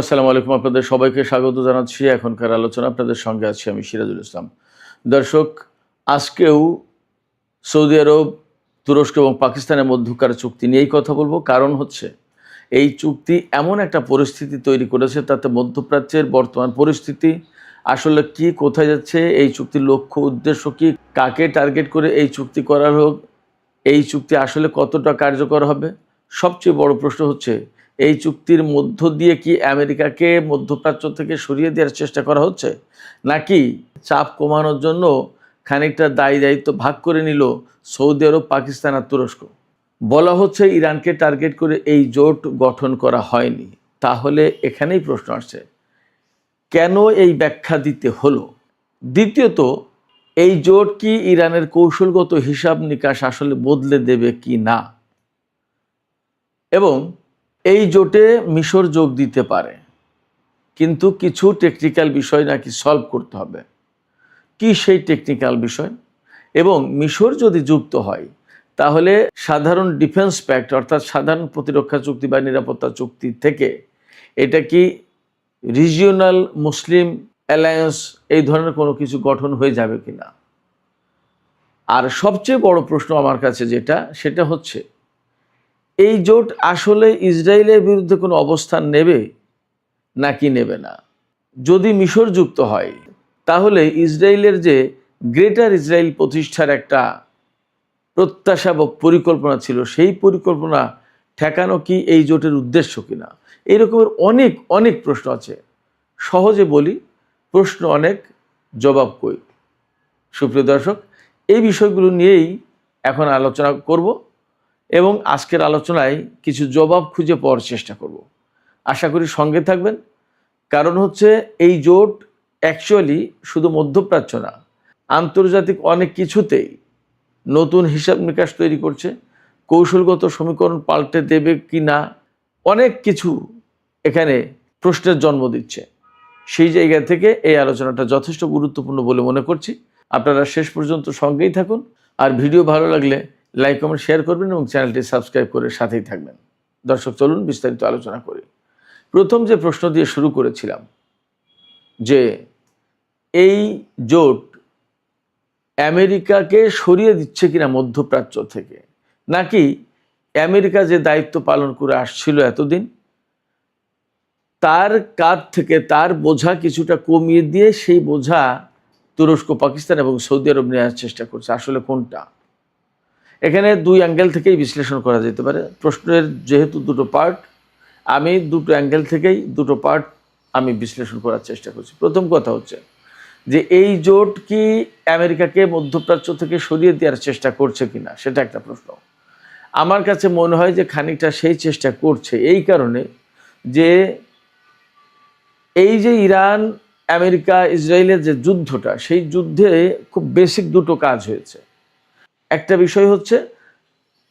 আসসালামু আলাইকুম, আপনাদের সবাইকে স্বাগত জানাচ্ছি। এখনকার আলোচনা আপনাদের সঙ্গে আছি আমি সিরাজুল ইসলাম। দর্শক, আজকেও সৌদি আরব, তুরস্ক এবং পাকিস্তানের মধ্যকার চুক্তি নিয়েই কথা বলবো। কারণ হচ্ছে এই চুক্তি এমন একটা পরিস্থিতি তৈরি করেছে, তাতে মধ্যপ্রাচ্যের বর্তমান পরিস্থিতি আসলে কি, কোথায় যাচ্ছে, এই চুক্তির লক্ষ্য উদ্দেশ্য কি, কাকে টার্গেট করে এই চুক্তি করা হোক, এই চুক্তি আসলে কতটা কার্যকর হবে। সবচেয়ে বড় প্রশ্ন হচ্ছে, এই চুক্তির মধ্য দিয়ে কি আমেরিকাকে মধ্যপ্রাচ্য থেকে সরিয়ে দেওয়ার চেষ্টা করা হচ্ছে, নাকি চাপ কমানোর জন্য খানিকটা দায়িত্ব ভাগ করে নিল সৌদি আরব, পাকিস্তান আর তুরস্ক। বলা হচ্ছে ইরানকে টার্গেট করে এই জোট গঠন করা হয়নি। তাহলে এখানেই প্রশ্ন আসছে, কেন এই ব্যাখ্যা দিতে হলো? দ্বিতীয়ত, এই জোট কি ইরানের কৌশলগত হিসাব নিকাশ আসলে বদলে দেবে কি না, এবং এই জোটে মিশর যোগ দিতে পারে, কিন্তু কিছু টেকনিক্যাল বিষয় নাকি সলভ করতে হবে। কি সেই টেকনিক্যাল বিষয়? এবং মিশর যদি যুক্ত হয়, তাহলে সাধারণ ডিফেন্স প্যাক্ট অর্থাৎ সাধারণ প্রতিরক্ষা চুক্তি বা নিরাপত্তা চুক্তি থেকে এটা কি রিজিওনাল মুসলিম অ্যালায়েন্স এই ধরনের কোনো কিছু গঠন হয়ে যাবে কিনা। আর সবচেয়ে বড় প্রশ্ন আমার কাছে সেটা হচ্ছে, এই জোট আসলে ইসরায়েলের বিরুদ্ধে কোনো অবস্থান নেবে নাকি নেবে না। যদি মিশর যুক্ত হয়, তাহলে ইসরায়েলের যে গ্রেটার ইসরায়েল প্রতিষ্ঠার একটা প্রত্যাশা বা পরিকল্পনা ছিল, সেই পরিকল্পনা ঠেকানো কি এই জোটের উদ্দেশ্য কিনা। এই রকমের অনেক অনেক প্রশ্ন আছে। সহজে বলি, প্রশ্ন অনেক, জবাব কই। সুপ্রিয় দর্শক, এই বিষয়গুলো নিয়েই এখন আলোচনা করব এবং আজকের আলোচনায় কিছু জবাব খুঁজে পাওয়ার চেষ্টা করব। আশা করি সঙ্গে থাকবেন। কারণ হচ্ছে, এই জোট অ্যাকচুয়ালি শুধু মধ্যপ্রাচ্য না, আন্তর্জাতিক অনেক কিছুতেই নতুন হিসাব নিকাশ তৈরি করছে। কৌশলগত সমীকরণ পাল্টে দেবে কি না, অনেক কিছু এখানে প্রশ্নের জন্ম দিচ্ছে। সেই জায়গা থেকে এই আলোচনাটা যথেষ্ট গুরুত্বপূর্ণ বলে মনে করছি। আপনারা শেষ পর্যন্ত সঙ্গেই থাকুন। আর ভিডিও ভালো লাগলে লাইক, কমেন্ট, শেয়ার করবেন এবং চ্যানেলটি সাবস্ক্রাইব করে সাথেই থাকবেন। দর্শক, চলুন বিস্তারিত আলোচনা করি। প্রথম যে প্রশ্ন দিয়ে শুরু করেছিলাম, যে এই জোট আমেরিকাকে সরিয়ে দিচ্ছে কিনা মধ্যপ্রাচ্য থেকে, নাকি আমেরিকা যে দায়িত্ব পালন করে আসছিল এতদিন, তার কাঁধ থেকে তার বোঝা কিছুটা কমিয়ে দিয়ে সেই বোঝা তুরস্ক, পাকিস্তান এবং সৌদি আরব নেওয়ার চেষ্টা করছে। আসলে কোনটা? এখানে দুই অ্যাঙ্গেল থেকেই বিশ্লেষণ করা যেতে পারে। প্রশ্নের যেহেতু দুটো পার্ট, আমি দুটো অ্যাঙ্গেল থেকেই দুটো পার্ট আমি বিশ্লেষণ করার চেষ্টা করছি। প্রথম কথা হচ্ছে যে, এই জোট কি আমেরিকাকে মধ্যপ্রাচ্য থেকে সরিয়ে দেওয়ার চেষ্টা করছে কিনা, সেটা একটা প্রশ্ন। আমার কাছে মনে হয় যে খানিকটা সেই চেষ্টা করছে। এই কারণে যে, এই যে ইরান, আমেরিকা, ইসরায়েলের যে যুদ্ধটা, সেই যুদ্ধে খুব বেসিক দুটো কাজ হয়েছে। একটা বিষয় হচ্ছে,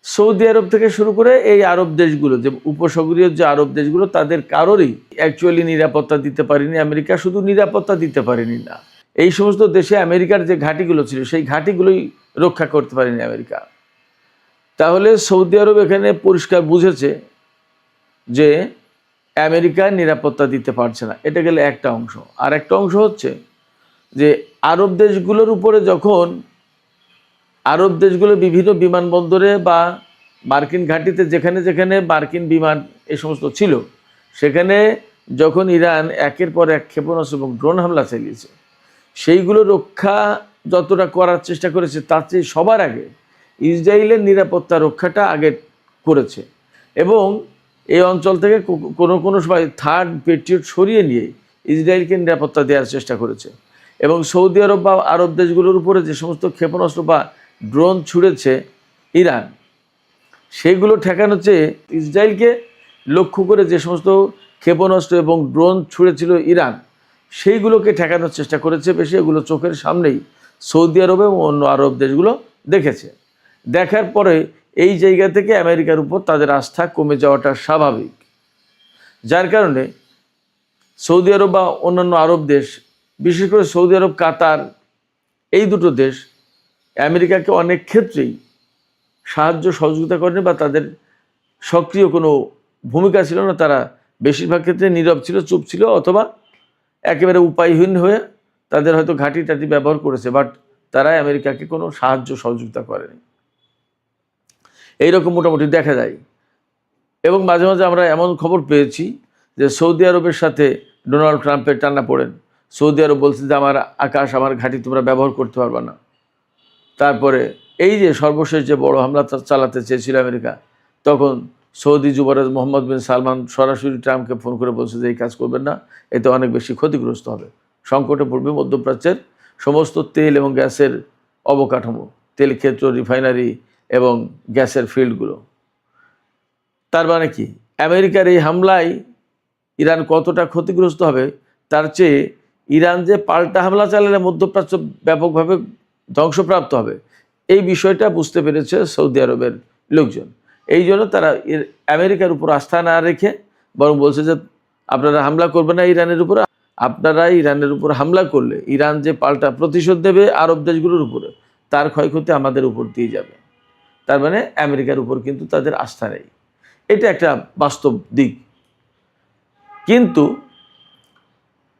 সৌদি আরব থেকে শুরু করে এই আরব দেশগুলো, যে উপসাগরীয় যে আরব দেশগুলো, তাদের কারোরই অ্যাকচুয়ালি নিরাপত্তা দিতে পারেনি আমেরিকা। শুধু নিরাপত্তা দিতে পারেনি না, এই সমস্ত দেশে আমেরিকার যে ঘাঁটিগুলো ছিল, সেই ঘাঁটিগুলোই রক্ষা করতে পারেনি আমেরিকা। তাহলে সৌদি আরব এখানে পরিষ্কার বুঝেছে যে আমেরিকা নিরাপত্তা দিতে পারছে না। এটা গেলে একটা অংশ। আর একটা অংশ হচ্ছে যে, আরব দেশগুলোর উপরে যখন আরব দেশগুলো বিভিন্ন বিমানবন্দরে বা মার্কিন ঘাঁটিতে যেখানে যেখানে মার্কিন বিমান এই সমস্ত ছিল, সেখানে যখন ইরান একের পর এক ক্ষেপণাস্ত্র এবং ড্রোন হামলা চালিয়েছে, সেইগুলো রক্ষা যতটা করার চেষ্টা করেছে, তার চেয়ে সবার আগে ইসরায়েলের নিরাপত্তা রক্ষাটা আগে করেছে। এবং এই অঞ্চল থেকে কোনো কোনো সময় থার্ড পেট্রিয়ট সরিয়ে নিয়ে ইসরায়েলকে নিরাপত্তা দেওয়ার চেষ্টা করেছে। এবং সৌদি আরব বা আরব দেশগুলোর উপরে যে সমস্ত ক্ষেপণাস্ত্র বা ড্রোন ছুড়েছে ইরান, সেগুলো ঠেকানো চেয়ে ইসরায়েলকে লক্ষ্য করে যে সমস্ত ক্ষেপণাস্ত্র এবং ড্রোন ছুড়েছিল ইরান, সেইগুলোকে ঠেকানোর চেষ্টা করেছে বেশি। এগুলো চোখের সামনেই সৌদি আরব এবং অন্য আরব দেশগুলো দেখেছে। দেখার পরে এই জায়গা থেকে আমেরিকার উপর তাদের আস্থা কমে যাওয়াটা স্বাভাবিক। যার কারণে সৌদি আরব বা অন্যান্য আরব দেশ, বিশেষ করে সৌদি আরব, কাতার, এই দুটো দেশ আমেরিকাকে অনেক ক্ষেত্রেই সাহায্য সহযোগিতা করেনি বা তাদের সক্রিয় কোনো ভূমিকা ছিল না। তারা বেশিরভাগ ক্ষেত্রে নীরব ছিল, চুপ ছিল, অথবা একেবারে উপায়হীন হয়ে তাদের হয়তো ঘাঁটি টাটি ব্যবহার করেছে, বাট তারা আমেরিকাকে কোনো সাহায্য সহযোগিতা করেনি। এইরকম মোটামুটি দেখা যায়। এবং মাঝে মাঝে আমরা এমন খবর পেয়েছি যে সৌদি আরবের সাথে ডোনাল্ড ট্রাম্পের টানাপোড়েন। সৌদি আরব বলছে যে আমার আকাশ, আমার ঘাঁটি তোমরা ব্যবহার করতে পারবে না। তারপরে এই যে সর্বশেষ যে বড় হামলা চালাতে চেয়েছিল আমেরিকা, তখন সৌদি যুবরাজ মোহাম্মদ বিন সালমান সরাসরি ট্রাম্পকে ফোন করে বলছে যে এই কাজ করবেন না, এতে অনেক বেশি ক্ষতিগ্রস্ত হবে, সংকটে পড়বে মধ্যপ্রাচ্যের সমস্ত তেল এবং গ্যাসের অবকাঠামো, তেল ক্ষেত্র, রিফাইনারি এবং গ্যাসের ফিল্ডগুলো। তার মানে কি, আমেরিকার এই হামলায় ইরান কতটা ক্ষতিগ্রস্ত হবে, তার চেয়ে ইরান যে পাল্টা হামলা চালালে মধ্যপ্রাচ্য ব্যাপকভাবে ধ্বংসপ্রাপ্ত হবে, এই বিষয়টা বুঝতে পেরেছে সৌদি আরবের লোকজন। এই জন্য তারা আমেরিকার উপর আস্থা না রেখে বরং বলছে যে আপনারা হামলা করবেন না ইরানের উপর, আপনারা ইরানের উপর হামলা করলে ইরান যে পাল্টা প্রতিশোধ দেবে আরব দেশগুলোর উপরে, তার ক্ষয়ক্ষতি আমাদের উপর দিয়ে যাবে। তার মানে আমেরিকার উপর কিন্তু তাদের আস্থা নেই, এটা একটা বাস্তব দিক। কিন্তু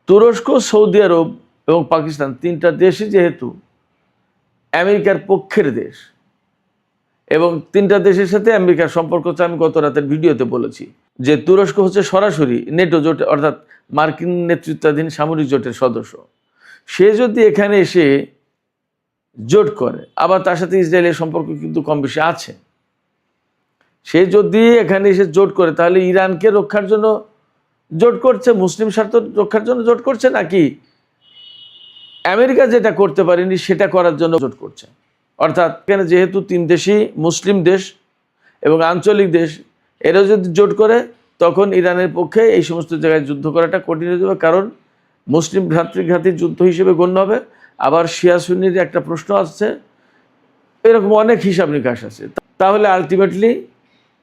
তুরস্ক, সৌদি আরব এবং পাকিস্তান, তিনটা দেশই যেহেতু আমেরিকার পক্ষের দেশ, এবং তিনটা দেশের সাথে আমেরিকার সম্পর্ক হচ্ছে, আমি গত রাতের ভিডিওতে বলেছি যে তুরস্ক হচ্ছে সরাসরি নেটো জোটে অর্থাৎ মার্কিন নেতৃত্বাধীন সামরিক জোটের সদস্য। সে যদি এখানে এসে জোট করে, আবার তার সাথে ইসরায়েলের সম্পর্ক কিন্তু কম বেশি আছে, সে যদি এখানে এসে জোট করে তাহলে ইরানকে রক্ষার জন্য জোট করছে, মুসলিম স্বার্থ রক্ষার জন্য জোট করছে, নাকি আমেরিকা যেটা করতে পারেনি সেটা করার জন্য জোট করছে? অর্থাৎ এখানে যেহেতু তিন দেশই মুসলিম দেশ এবং আঞ্চলিক দেশ, এরা যদি জোট করে তখন ইরানের পক্ষে এই সমস্ত জায়গায় যুদ্ধ করাটা কঠিন হয়ে যাবে, কারণ মুসলিম ভ্রাতৃঘাতী যুদ্ধ হিসেবে গণ্য হবে। আবার শিয়া সুন্নির একটা প্রশ্ন আসছে, এরকম অনেক হিসাব নিকাশ আছে। তাহলে আলটিমেটলি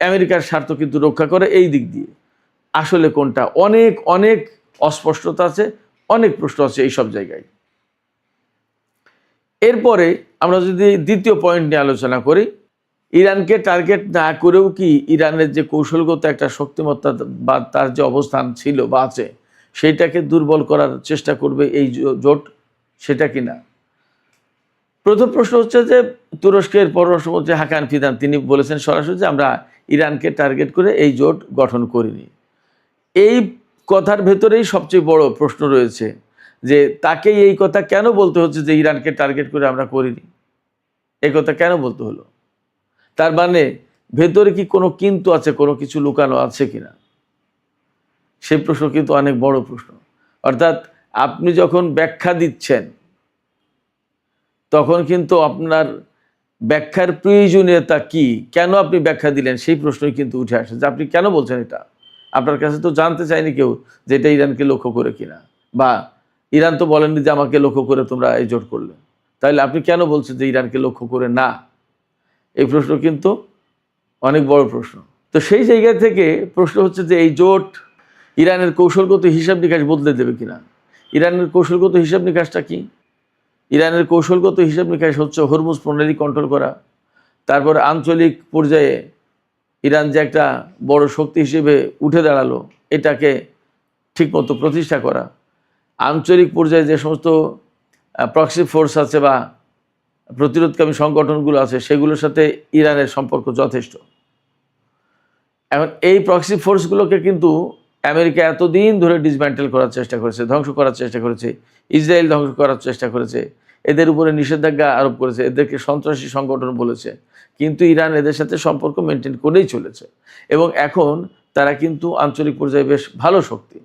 আমেরিকার স্বার্থ কিন্তু রক্ষা করে এই দিক দিয়ে। আসলে কোনটা, অনেক অনেক অস্পষ্টতা আছে, অনেক প্রশ্ন আছে এই সব জায়গায়। এরপরে আমরা যদি দ্বিতীয় পয়েন্ট নিয়ে আলোচনা করি, ইরানকে টার্গেট না করেও কি ইরানের যে কৌশলগত একটা শক্তিমত্তা বা তার যে অবস্থান ছিল বা আছে, সেইটাকে দুর্বল করার চেষ্টা করবে এই জোট, সেটা কি না? প্রথম প্রশ্ন হচ্ছে যে তুরস্কের পররাষ্ট্রমন্ত্রী হাকান ফিদান তিনি বলেছেন সরাসরি যে আমরা ইরানকে টার্গেট করে এই জোট গঠন করিনি। এই কথার ভেতরেই সবচেয়ে বড় প্রশ্ন রয়েছে যে তাকে এই কথা কেন বলতে হচ্ছে যে ইরানকে টার্গেট করে আমরা করিনি, এই কথা কেন বলতে হলো? তার মানে ভেতরে কি কোনো কিন্তু আছে, কোনো কিছু লুকানো আছে কিনা, সেই প্রশ্ন কিন্তু অনেক বড় প্রশ্ন। অর্থাৎ আপনি যখন ব্যাখ্যা দিচ্ছেন তখন কিন্তু আপনার ব্যাখ্যার প্রয়োজনীয়তা কি, কেন আপনি ব্যাখ্যা দিলেন, সেই প্রশ্নই কিন্তু উঠে আসে যে আপনি কেন বলছেন এটা। আপনার কাছে তো জানতে চাইনি কেউ যে এটা ইরানকে লক্ষ্য করে কিনা, বা ইরান তো বলেননি যে আমাকে লক্ষ্য করে তোমরা এই জোট করলে, তাহলে আপনি কেন বলছেন যে ইরানকে লক্ষ্য করে না? এই প্রশ্ন কিন্তু অনেক বড় প্রশ্ন। তো সেই জায়গা থেকে প্রশ্ন হচ্ছে যে এই জোট ইরানের কৌশলগত হিসাব নিকাশ বদলে দেবে কিনা। ইরানের কৌশলগত হিসাব নিকাশটা কি? ইরানের কৌশলগত হিসাব নিকাশ হচ্ছে হরমুজ প্রণালী কন্ট্রোল করা, তারপর আঞ্চলিক পর্যায়ে ইরান যে একটা বড় শক্তি হিসেবে উঠে দাঁড়ালো এটাকে ঠিকমতো প্রতিষ্ঠা করা, আঞ্চলিক পর্যায়ে যে সমস্ত প্রক্সি ফোর্স আছে বা প্রতিরোধকামী সংগঠনগুলো আছে সেগুলোর সাথে ইরানের সম্পর্ক যথেষ্ট। এখন এই প্রক্সি ফোর্সগুলোকে কিন্তু আমেরিকা এতদিন ধরে ডিসম্যান্টেল করার চেষ্টা করেছে, ধ্বংস করার চেষ্টা করেছে, ইসরায়েল ধ্বংস করার চেষ্টা করেছে, এদের উপরে নিষেধাজ্ঞা আরোপ করেছে, এদেরকে সন্ত্রাসী সংগঠন বলেছে, কিন্তু ইরান এদের সাথে সম্পর্ক মেনটেন করেই চলেছে। এবং এখন তারা কিন্তু আঞ্চলিক পর্যায়ে বেশ ভালো শক্তি,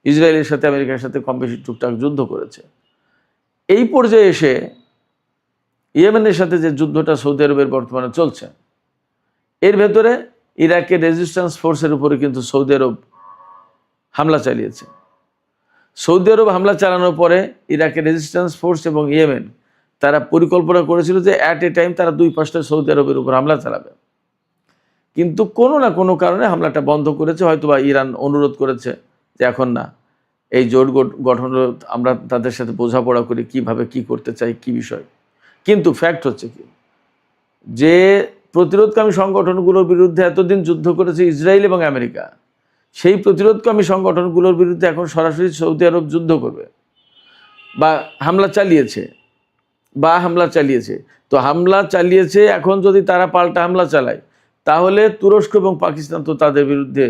ইসরায়েলের সাথে আমেরিকার সাথে কম বেশি টুকটাক যুদ্ধ করেছে। এই পর্যায়ে এসে ইয়েমেনের সাথে যে যুদ্ধটা সৌদি আরবের বর্তমানে চলছে, এর ভেতরে ইরাকের রেজিস্ট্যান্স ফোর্সের উপরে কিন্তু সৌদি আরব হামলা চালিয়েছে। সৌদি আরব হামলা চালানোর পরে ইরাকের রেজিস্ট্যান্স ফোর্স এবং ইয়েমেন তারা পরিকল্পনা করেছিল যে অ্যাট এ টাইম তারা 2-5টা সৌদি আরবের উপর হামলা চালাবে, কিন্তু কোনো না কোনো কারণে হামলাটা বন্ধ করেছে। হয়তোবা ইরান অনুরোধ করেছে যে এখন না, এই জোট গঠন আমরা তাদের সাথে বোঝাপড়া করি কিভাবে কি করতে চাই, কি বিষয়। কিন্তু ফ্যাক্ট হচ্ছে কি, যে প্রতিরোধকামী সংগঠনগুলোর বিরুদ্ধে এতদিন যুদ্ধ করেছে ইসরায়েল এবং আমেরিকা, সেই প্রতিরোধকামী সংগঠনগুলোর বিরুদ্ধে এখন সরাসরি সৌদি আরব যুদ্ধ করবে বা হামলা চালিয়েছে। তো হামলা চালিয়েছে, এখন যদি তারা পাল্টা হামলা চালায় তাহলে তুরস্ক এবং পাকিস্তান তো তাদের বিরুদ্ধে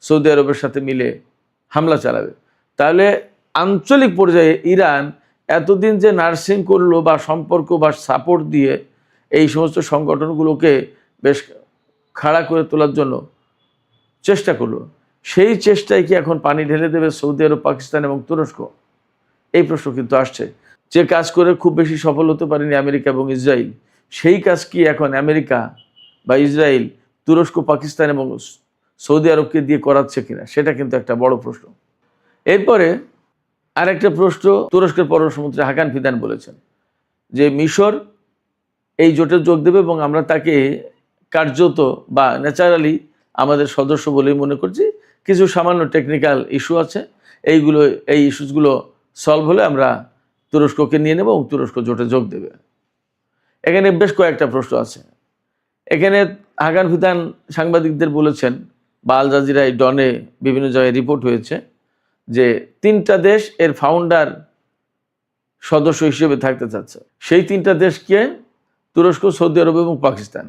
সৌদি আরবের সাথে মিলে হামলা চালাবে। তাহলে আঞ্চলিক পর্যায়ে ইরান এতদিন যে নার্সিং করলো বা সম্পর্ক বা সাপোর্ট দিয়ে এই সমস্ত সংগঠনগুলোকে বেশ খাড়া করে তোলার জন্য চেষ্টা করলো, সেই চেষ্টায় কি এখন পানি ঢেলে দেবে সৌদি আরব, পাকিস্তান এবং তুরস্ক? এই প্রশ্ন কিন্তু আসছে। যে কাজ করে খুব বেশি সফল হতে পারেনি আমেরিকা এবং ইসরায়েল, সেই কাজ কি এখন আমেরিকা বা ইসরায়েল তুরস্ক, পাকিস্তান এবং সৌদি আরবকে দিয়ে করাচ্ছে কিনা, সেটা কিন্তু একটা বড় প্রশ্ন। এরপরে আরেকটা প্রশ্ন, তুরস্কের পররাষ্ট্রমন্ত্রী হাকান ফিদান বলেছেন যে মিশর এই জোটে যোগ দেবে এবং আমরা তাকে কার্যত বা ন্যাচারালি আমাদের সদস্য বলেই মনে করছি। কিছু সামান্য টেকনিক্যাল ইস্যু আছে, এই ইস্যুসগুলো সলভ হলে আমরা তুরস্ককে নিয়ে নেব এবং তুরস্ক জোটে যোগ দেবে। এখানে বেশ কয়েকটা প্রশ্ন আছে। এখানে হাকান ফিদান সাংবাদিকদের বলেছেন, বা আল জাজিরায়, ডনে, বিভিন্ন জায়গায় রিপোর্ট হয়েছে যে 3টা দেশ এর ফাউন্ডার সদস্য হিসেবে থাকতে চাচ্ছে। সেই 3টা দেশ কে? তুরস্ক, সৌদি আরব এবং পাকিস্তান।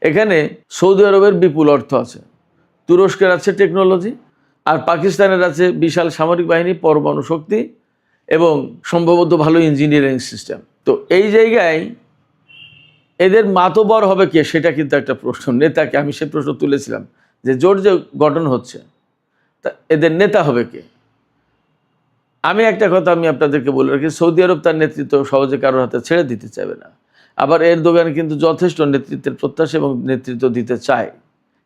এখানে সৌদি আরবের বিপুল অর্থ আছে, তুরস্কের আছে টেকনোলজি, আর পাকিস্তানের আছে বিশাল সামরিক বাহিনী, পরমাণু শক্তি এবং সম্ভবত ভালো ইঞ্জিনিয়ারিং সিস্টেম। তো এই জায়গায় এদের মাতবর হবে কে, সেটা কিন্তু একটা প্রশ্ন। নেতাকে, আমি সে প্রশ্ন তুলেছিলাম যে জোট যে গঠন হচ্ছে তা এদের নেতা হবে কে? আমি একটা কথা আমি আপনাদেরকে বলে রাখি, সৌদি আরব তার নেতৃত্ব সহজে কারোর হাতে ছেড়ে দিতে চাইবে না। আবার এরদোগান কিন্তু যথেষ্ট নেতৃত্বের প্রত্যাশা এবং নেতৃত্ব দিতে চায়,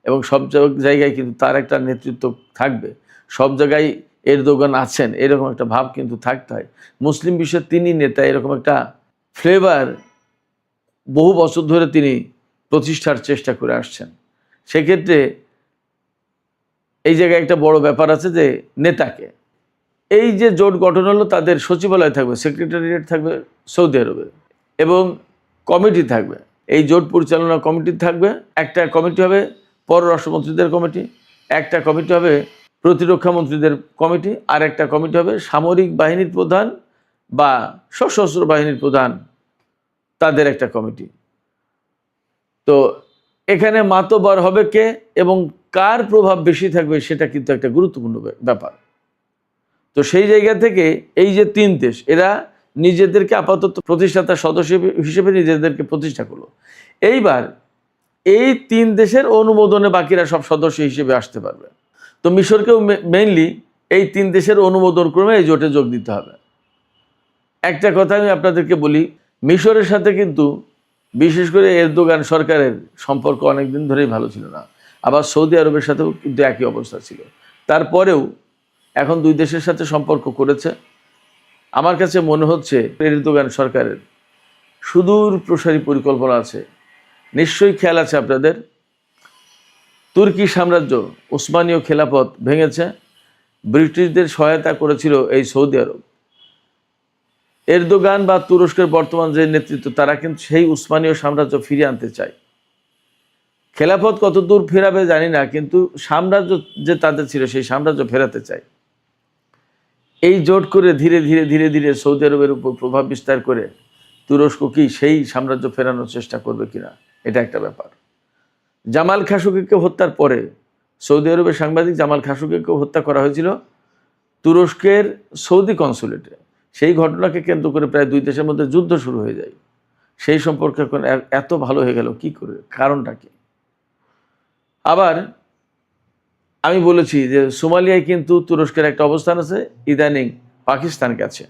এবং সব জায়গায় কিন্তু তার একটা নেতৃত্ব থাকবে। সব জায়গায় এরদোগান আছেন এরকম একটা ভাব কিন্তু থাকতে হয়। মুসলিম বিশ্বের তিনি নেতা, এরকম একটা ফ্লেভার বহু বছর ধরে তিনি প্রতিষ্ঠার চেষ্টা করে আসছেন। সেক্ষেত্রে এই জায়গায় একটা বড় ব্যাপার আছে যে নেতাকে। এই যে জোট গঠন হলো, তাদের সচিবালয় থাকবে, সেক্রেটারিয়েট থাকবে সৌদি আরবে, এবং কমিটি থাকবে। এই জোট পরিচালনা কমিটি থাকবে। একটা কমিটি হবে পররাষ্ট্রমন্ত্রীদের কমিটি, একটা কমিটি হবে প্রতিরক্ষা মন্ত্রীদের কমিটি, আর একটা কমিটি হবে সামরিক বাহিনীর প্রধান বা সশস্ত্র বাহিনীর প্রধান, তাদের একটা কমিটি। তো এখানে মাতবার হবে কে এবং কার প্রভাব বেশি থাকবে, সেটা কিন্তু একটা গুরুত্বপূর্ণ ব্যাপার। তো সেই জায়গা থেকে এই যে 3 দেশ, এরা নিজেদেরকে আপাতত প্রতিষ্ঠাতা সদস্য হিসেবে নিজেদেরকে প্রতিষ্ঠা করলো। এইবার এই 3 দেশের অনুমোদনে বাকিরা সব সদস্য হিসেবে আসতে পারবে। তো মিশরকেও মেইনলি এই 3 দেশের অনুমোদন ক্রমে এই জোটে যোগ দিতে হবে। একটা কথা আমি আপনাদেরকে বলি, মিশরের সাথে কিন্তু বিশেষ করে এরদোগান সরকারের সম্পর্ক অনেকদিন ধরেই ভালো ছিল না। আবার সৌদি আরবের সাথেও কিন্তু একই অবস্থা ছিল। তারপরেও এখন 2 দেশের সাথে সম্পর্ক করেছে। আমার কাছে মনে হচ্ছে এরদোগান সরকারের সুদূর প্রসারী পরিকল্পনা আছে। নিশ্চয়ই খেয়াল আছে আপনাদের, তুর্কি সাম্রাজ্য, উসমানীয় খেলাফত ভেঙেছে, ব্রিটিশদের সহায়তা করেছিল এই সৌদি আরব। এরদোগান বা তুরস্কের বর্তমান যে নেতৃত্ব, তারা কিন্তু সেই উসমানীয় সাম্রাজ্য ফিরিয়ে আনতে চায়। খেলাফত কত দূর ফেরাবে জানি না, কিন্তু সাম্রাজ্য যে তাদের ছিল সেই সাম্রাজ্য ফেরাতে চায়। এই জোট করে ধীরে ধীরে ধীরে ধীরে সৌদি আরবের উপর প্রভাব বিস্তার করে তুরস্ক কি সেই সাম্রাজ্য ফেরানোর চেষ্টা করবে কিনা, এটা একটা ব্যাপার। জামাল খাশোগিকে হত্যার পরে সৌদি আরবের সাংবাদিক জামাল খাশোগিকে হত্যা করা হয়েছিল তুরস্কের সৌদি কনসুলেটে। সেই ঘটনাকে কেন্দ্র করে প্রায় 2 দেশের মধ্যে যুদ্ধ শুরু হয়ে যায়। সেই সম্পর্কে এখন এত ভালো হয়ে গেল কি করে, কারণটা কি? আবার আমি বলেছি যে সোমালিয়ায় কিন্তু তুরস্কের একটা অবস্থান আছে, ইদানিং পাকিস্তান কাছে।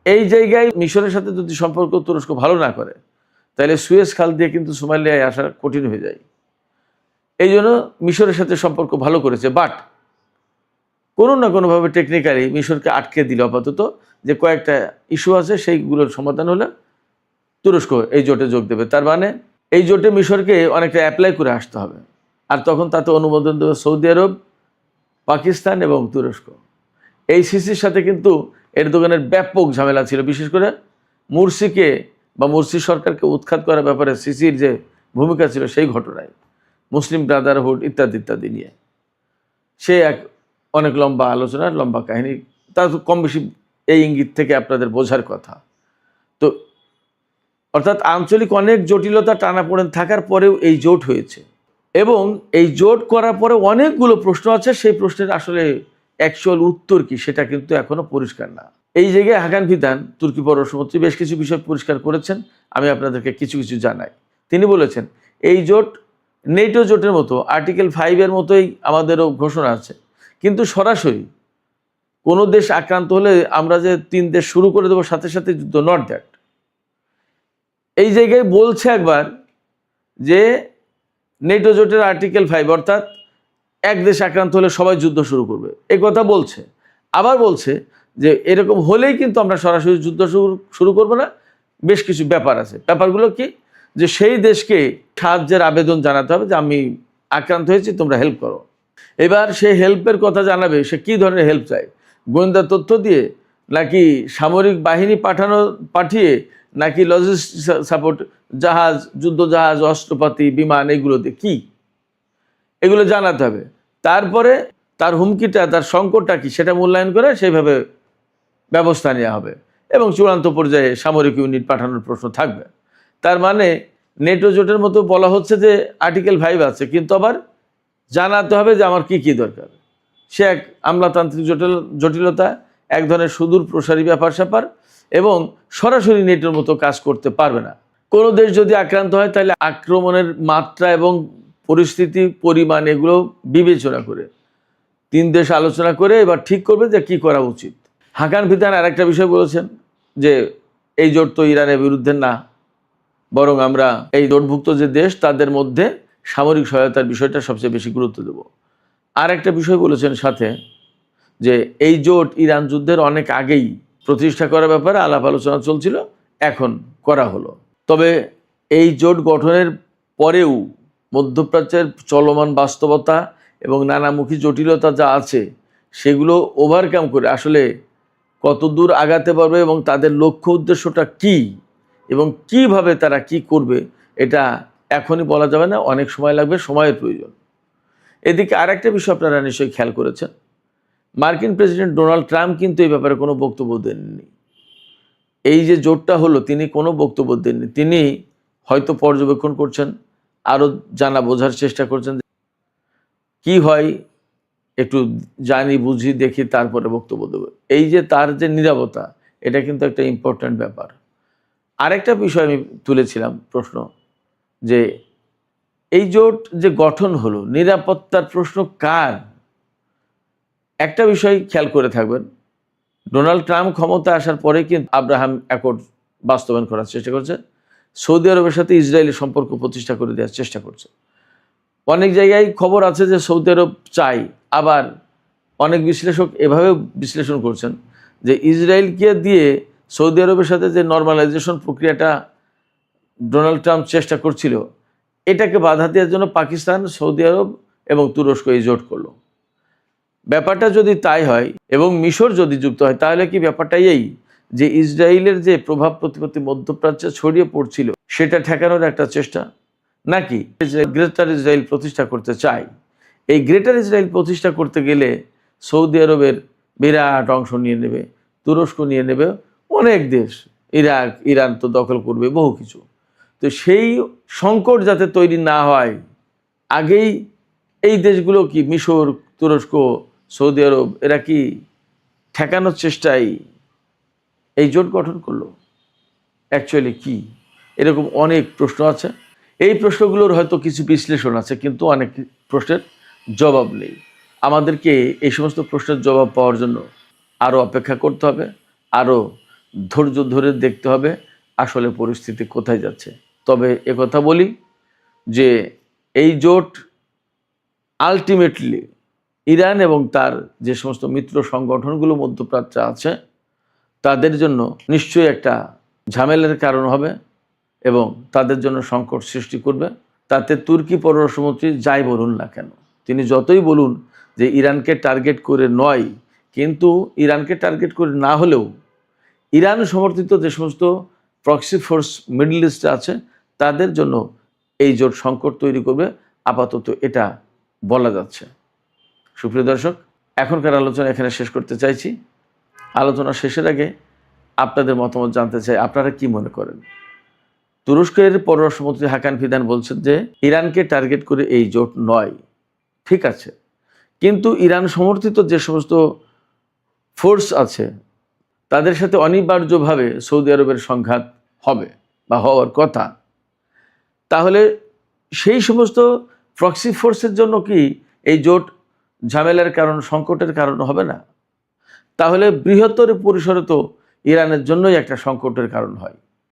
এই জায়গায় মিশরের সাথে যদি সম্পর্ক তুরস্ক ভালো না করে, তাহলে সুয়েজ খাল দিয়ে কিন্তু সোমালিয়ায় আসা কঠিন হয়ে যায়। এই জন্য মিশরের সাথে সম্পর্ক ভালো করেছে, বাট কোনো না কোনোভাবে টেকনিক্যালি মিশরকে আটকে দিল আপাতত, যে কয়েকটা ইস্যু আছে সেইগুলোর সমাধান হলে তুরস্ক এই জোটে যোগ দেবে। তার মানে এই জোটে মিশরকে অনেকটা অ্যাপ্লাই করে আসতে হবে, আর তখন তাতে অনুমোদন দেবে সৌদি আরব, পাকিস্তান এবং তুরস্ক। এই সিসির সাথে কিন্তু এরদোগানের ব্যাপক ঝামেলা ছিল, বিশেষ করে মুরসিকে বা মুরসি সরকারকে উৎখাত করার ব্যাপারে সিসির যে ভূমিকা ছিল সেই ঘটনায়, মুসলিম ব্রাদারহুড ইত্যাদি ইত্যাদি নিয়ে সে এক অনেক লম্বা আলোচনা, লম্বা কাহিনী, তা তো কম বেশি এই ইঙ্গিত থেকে আপনাদের বোঝার কথা। তো অর্থাৎ আঞ্চলিক অনেক জটিলতা টানাপোড়েন থাকার পরেও এই জোট হয়েছে, এবং এই জোট করার পরে অনেকগুলো প্রশ্ন আছে। সেই প্রশ্নের আসলে অ্যাকচুয়াল উত্তর কি সেটা কিন্তু এখনো পরিষ্কার না। এই জায়গায় হাকান ফিদান তুর্কি পররাষ্ট্রমন্ত্রী বেশ কিছু বিষয় পরিষ্কার করেছেন, আমি আপনাদেরকে কিছু কিছু জানাই। তিনি বলেছেন এই জোট নেটো জোটের মতো আর্টিকেল 5-এর মতোই আমাদেরও ঘোষণা আছে, কিন্তু সরাসরি কোনো দেশ আক্রান্ত হলে আমরা যে 3 দেশ শুরু করে দেবো সাথে সাথে যুদ্ধ, নট দ্যাট। এই জায়গায় বলছে একবার যে নেটো জোটের আর্টিকেল 5 অর্থাৎ এক দেশ আক্রান্ত হলে সবাই যুদ্ধ শুরু করবে, এই কথা বলছে। আবার বলছে যে এরকম হলেই কিন্তু আমরা সরাসরি যুদ্ধ শুরু করব না, বেশ কিছু ব্যাপার আছে। ব্যাপারগুলো কি, যে সেই দেশকে সাহায্যের আবেদন জানাতে হবে যে আমি আক্রান্ত হয়েছি, তোমরা হেল্প করো। এবার সে হেল্পের কথা জানাবে, সে কী ধরনের হেল্প চায়, গোয়েন্দা তথ্য দিয়ে, নাকি সামরিক বাহিনী পাঠিয়ে, নাকি লজিস্টিক সাপোর্ট, জাহাজ, যুদ্ধ জাহাজ, অস্ত্রপাতি, বিমান, এগুলো দিয়ে কী, এগুলো জানাতে হবে। তারপরে তার হুমকিটা, তার সংকটটা কি সেটা মূল্যায়ন করে সেইভাবে ব্যবস্থা নেওয়া হবে, এবং চূড়ান্ত পর্যায়ে সামরিক ইউনিট পাঠানোর প্রশ্ন থাকবে। তার মানে নেটো জোটের মতো বলা হচ্ছে যে আর্টিকেল 5 আছে, কিন্তু আবার জানাতে হবে যে আমার কি কি দরকার। সে এক আমলাতান্ত্রিক জটিলতা, এক ধরনের সুদূর প্রসারী ব্যাপার স্যাপার, এবং সরাসরি নেটোর মতো কাজ করতে পারবে না। কোনো দেশ যদি আক্রান্ত হয় তাহলে আক্রমণের মাত্রা এবং পরিস্থিতি, পরিমাণ, এগুলো বিবেচনা করে 3 দেশ আলোচনা করে এবার ঠিক করবে যে কি করা উচিত। হাকান ফিদান আরেকটা বিষয় বলেছেন যে এই জোট তো ইরানের বিরুদ্ধে না, বরং আমরা এই জোটভুক্ত যে দেশ তাদের মধ্যে সামরিক সহায়তার বিষয়টা সবচেয়ে বেশি গুরুত্ব দেব। আর একটা বিষয় বলেছেন সাথে, যে এই জোট ইরান যুদ্ধের অনেক আগেই প্রতিষ্ঠা করার ব্যাপারে আলাপ আলোচনা চলছিল, এখন করা হলো। তবে এই জোট গঠনের পরেও মধ্যপ্রাচ্যের চলমান বাস্তবতা এবং নানামুখী জটিলতা যা আছে সেগুলো ওভারকাম করে আসলে কত দূর আগাতে পারবে এবং তাদের লক্ষ্য উদ্দেশ্যটা কি এবং কিভাবে তারা কি করবে, এটা এখনই বলা যাবে না, অনেক সময় লাগবে, সময়ের প্রয়োজন। এদিকে আরেকটা বিষয় আপনারা নিশ্চয়ই খেয়াল করেছেন, মার্কিন প্রেসিডেন্ট ডোনাল্ড ট্রাম্প কিন্তু এই ব্যাপারে কোনো বক্তব্য দেননি। এই যে জোটটা হলো, তিনি কোনো বক্তব্য দেননি। তিনি হয়তো পর্যবেক্ষণ করছেন, আরও জানা বোঝার চেষ্টা করছেন কি হয়, একটু জানি বুঝি দেখি তারপরে বক্তব্য দেবো। এই যে তার যে নীরবতা, এটা কিন্তু একটা ইম্পর্ট্যান্ট ব্যাপার। আরেকটা বিষয় আমি তুলেছিলাম প্রশ্ন, যে এই জোট যে গঠন হলো, নিরাপত্তার প্রশ্ন কার? একটা বিষয় খেয়াল করে থাকবেন, ডোনাল্ড ট্রাম্প ক্ষমতা আসার পরে কিন্তু আব্রাহাম অ্যাকর্ড বাস্তবায়ন করার চেষ্টা করছে, সৌদি আরবের সাথে ইসরায়েলের সম্পর্ক প্রতিষ্ঠা করে দেওয়ার চেষ্টা করছে। অনেক জায়গায় খবর আছে যে সৌদি আরব চাই, আবার অনেক বিশ্লেষক এভাবে বিশ্লেষণ করছেন যে ইসরায়েলকে দিয়ে সৌদি আরবের সাথে যে নর্মালাইজেশন প্রক্রিয়াটা ডোনাল্ড ট্রাম্প চেষ্টা করছিল, এটাকে বাধা দেওয়ার জন্য পাকিস্তান, সৌদি আরব এবং তুরস্ক এই জোট করলো। ব্যাপারটা যদি তাই হয় এবং মিশর যদি যুক্ত হয়, তাহলে কি ব্যাপারটা এই যে ইসরায়েলের যে প্রভাব প্রতিপত্তি মধ্যপ্রাচ্যে ছড়িয়ে পড়ছিল সেটা ঠেকানোর একটা চেষ্টা, নাকি গ্রেটার ইসরায়েল প্রতিষ্ঠা করতে চায়? এই গ্রেটার ইসরায়েল প্রতিষ্ঠা করতে গেলে সৌদি আরবের বিরাট অংশ নিয়ে নেবে, তুরস্ক নিয়ে নেবে, অনেক দেশ, ইরাক, ইরান তো দখল করবে, বহু কিছু। তো সেই সংকট যাতে তৈরি না হয়, আগেই এই দেশগুলো কি, মিশর, তুরস্ক, সৌদি আরব, এরা কি ঠেকানোর চেষ্টায় এই জোট গঠন করলো? অ্যাকচুয়ালি কি? এরকম অনেক প্রশ্ন আছে। এই প্রশ্নগুলোর হয়তো কিছু বিশ্লেষণ আছে, কিন্তু অনেক প্রশ্নের জবাব নেই। আমাদেরকে এই সমস্ত প্রশ্নের জবাব পাওয়ার জন্য আরও অপেক্ষা করতে হবে, আরও ধৈর্য ধরে দেখতে হবে আসলে পরিস্থিতি কোথায় যাচ্ছে। তবে একথা বলি যে এই জোট আলটিমেটলি ইরান এবং তার যে সমস্ত মিত্র সংগঠনগুলো মধ্যপ্রাচ্যে আছে তাদের জন্য নিশ্চয়ই একটা ঝামেলার কারণ হবে এবং তাদের জন্য সংকট সৃষ্টি করবে। তাতে তুর্কি পররাষ্ট্রমন্ত্রী যাই বলুন না কেন, তিনি যতই বলুন যে ইরানকে টার্গেট করে নয়, কিন্তু ইরানকে টার্গেট করে না হলেও ইরান সমর্থিত যে সমস্ত প্রক্সি ফোর্স মিডল ইস্টে আছে তাদের জন্য এই জোট সংকট তৈরি করবে, আপাতত এটা বলা যাচ্ছে। সুপ্রিয় দর্শক, এখনকার আলোচনা এখানে শেষ করতে চাইছি। আলোচনা শেষের আগে আপনাদের মতামত জানতে চাই, আপনারা কি মনে করেন? তুরস্কের পররাষ্ট্রমন্ত্রী হাকান ফিদান বলছেন যে ইরানকে টার্গেট করে এই জোট নয়, ঠিক আছে, কিন্তু ইরান সমর্থিত যে সমস্ত ফোর্স আছে তাদের সাথে অনিবার্যভাবে সৌদি আরবের সংঘাত হবে বা হওয়ার কথা। তাহলে সেই সমস্ত প্রক্সি ফোর্সের জন্য কি এই জোট ঝামেলার কারণ, সংকটের কারণ হবে না? তাহলে বৃহত্তর পরিসরে তো ইরানের জন্যই একটা সংকটের কারণ হয়।